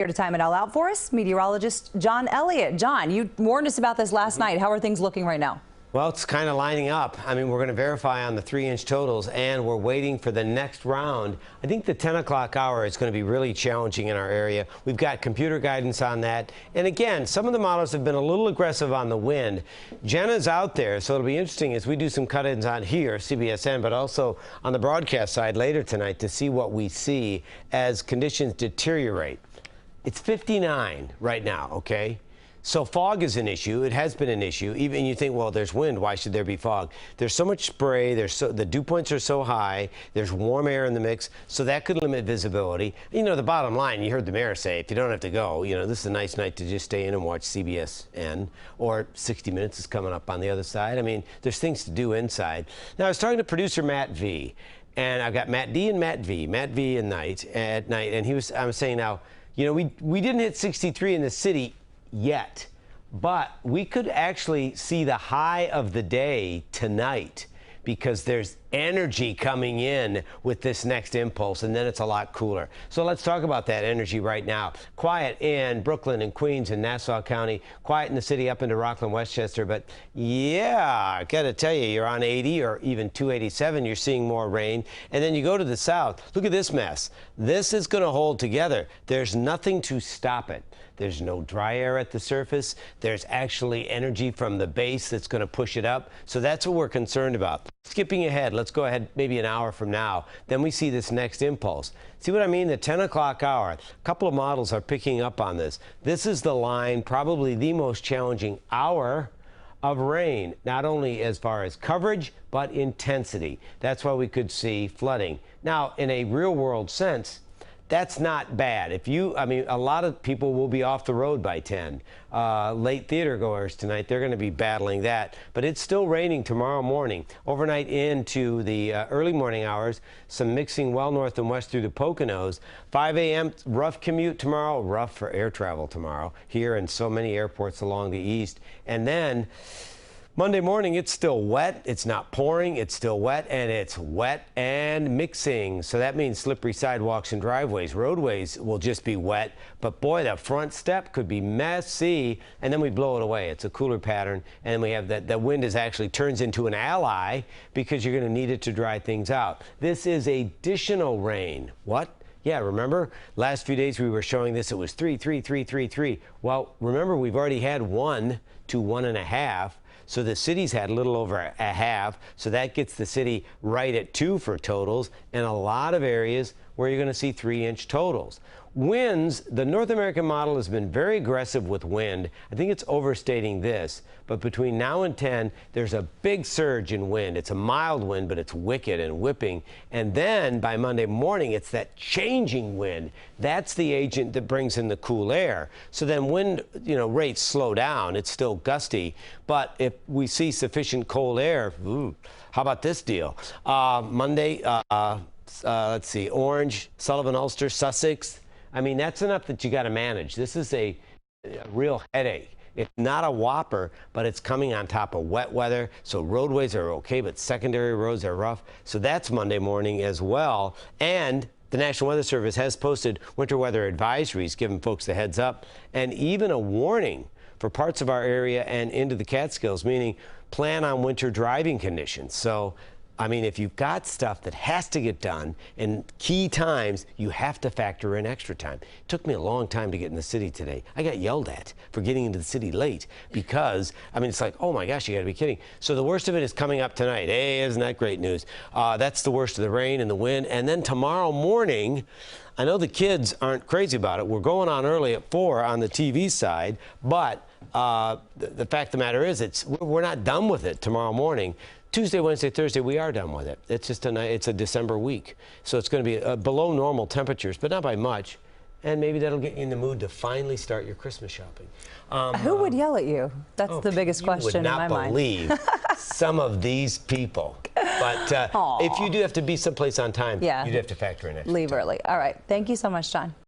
Here to time it all out for us, meteorologist John Elliott. John, you warned us about this last night. How are things looking right now? Well, it's kind of lining up. I mean, we're going to verify on the 3-inch totals, and we're waiting for the next round. I think the 10 o'clock hour is going to be really challenging in our area. We've got computer guidance on that. And again, some of the models have been a little aggressive on the wind. Jenna's out there, so it'll be interesting as we do some cut-ins on here, CBSN, but also on the broadcast side later tonight to see what we see as conditions deteriorate. It's 59 right now, okay? So fog is an issue. It has been an issue. Even you think, well, there's wind. Why should there be fog? There's so much spray. The dew points are so high. There's warm air in the mix, so that could limit visibility. You know, the bottom line, you heard the mayor say, if you don't have to go, you know, this is a nice night to just stay in and watch CBSN, or 60 Minutes is coming up on the other side. I mean, there's things to do inside. Now, I was talking to producer Matt V, and I've got Matt D and Matt V at night, and I was saying now, you know, we didn't hit 63 in the city yet, but we could actually see the high of the day tonight because there's energy coming in with this next impulse, and then it's a lot cooler. So let's talk about that energy right now. Quiet in Brooklyn and Queens and Nassau County, quiet in the city up into Rockland, Westchester, but yeah, I gotta tell you, you're on 80 or even 287, you're seeing more rain. And then you go to the south, look at this mess. This is gonna hold together. There's nothing to stop it. There's no dry air at the surface. There's actually energy from the base that's going to push it up. So that's what we're concerned about. Skipping ahead, let's go ahead maybe an hour from now. Then we see this next impulse. See what I mean? The 10 o'clock hour. A couple of models are picking up on this. This is the line, probably the most challenging hour of rain, not only as far as coverage, but intensity. That's why we could see flooding. Now, in a real world sense, that's not bad. I mean, a lot of people will be off the road by 10. Late theater goers tonight, they're going to be battling that. But it's still raining tomorrow morning. Overnight into the early morning hours, some mixing well north and west through the Poconos. 5 a.m., rough commute tomorrow, rough for air travel tomorrow, here and so many airports along the east. And then Monday morning, it's still wet. It's not pouring. It's still wet, and it's wet and mixing. So that means slippery sidewalks and driveways. Roadways will just be wet, but boy, the front step could be messy, and then we blow it away. It's a cooler pattern, and then we have that the wind actually turns into an ally because you're going to need it to dry things out. This is additional rain. What? Yeah, remember last few days we were showing this, it was 3, 3, 3, 3, 3. Well, remember we've already had 1 to 1.5. So the city's had a little over a half. So that gets the city right at 2 for totals, and a lot of areas where you're going to see 3-inch totals. Winds, the North American model has been very aggressive with wind. I think it's overstating this, but between now and 10, there's a big surge in wind. It's a mild wind, but it's wicked and whipping. And then by Monday morning, it's that changing wind. That's the agent that brings in the cool air. So then wind, rates slow down. It's still gusty, but if we see sufficient cold air, how about this deal? Monday, let's see, Orange, Sullivan, Ulster, Sussex. I mean, that's enough that you got to manage. This is a real headache. It's not a whopper, but it's coming on top of wet weather. So roadways are okay, but secondary roads are rough. So that's Monday morning as well. And the National Weather Service has posted winter weather advisories, giving folks the heads up, and even a warning for parts of our area and into the Catskills, meaning plan on winter driving conditions. So I mean, if you've got stuff that has to get done in key times, you have to factor in extra time. It took me a long time to get in the city today. I got yelled at for getting into the city late because, I mean, it's like, oh my gosh, you got to be kidding. So the worst of it is coming up tonight. Hey, isn't that great news? That's the worst of the rain and the wind. And then tomorrow morning, I know the kids aren't crazy about it. We're going on early at 4 on the TV side, but the fact of the matter is we're not done with it tomorrow morning. Tuesday, Wednesday, Thursday, we are done with it. It's just it's a December week. So it's going to be below normal temperatures, but not by much. And maybe that'll get you in the mood to finally start your Christmas shopping. Who would yell at you? That's the biggest question in my mind. You would not believe some of these people. But if you do have to be someplace on time, you'd have to factor in extra Leave time. early. All right. Thank you so much, John.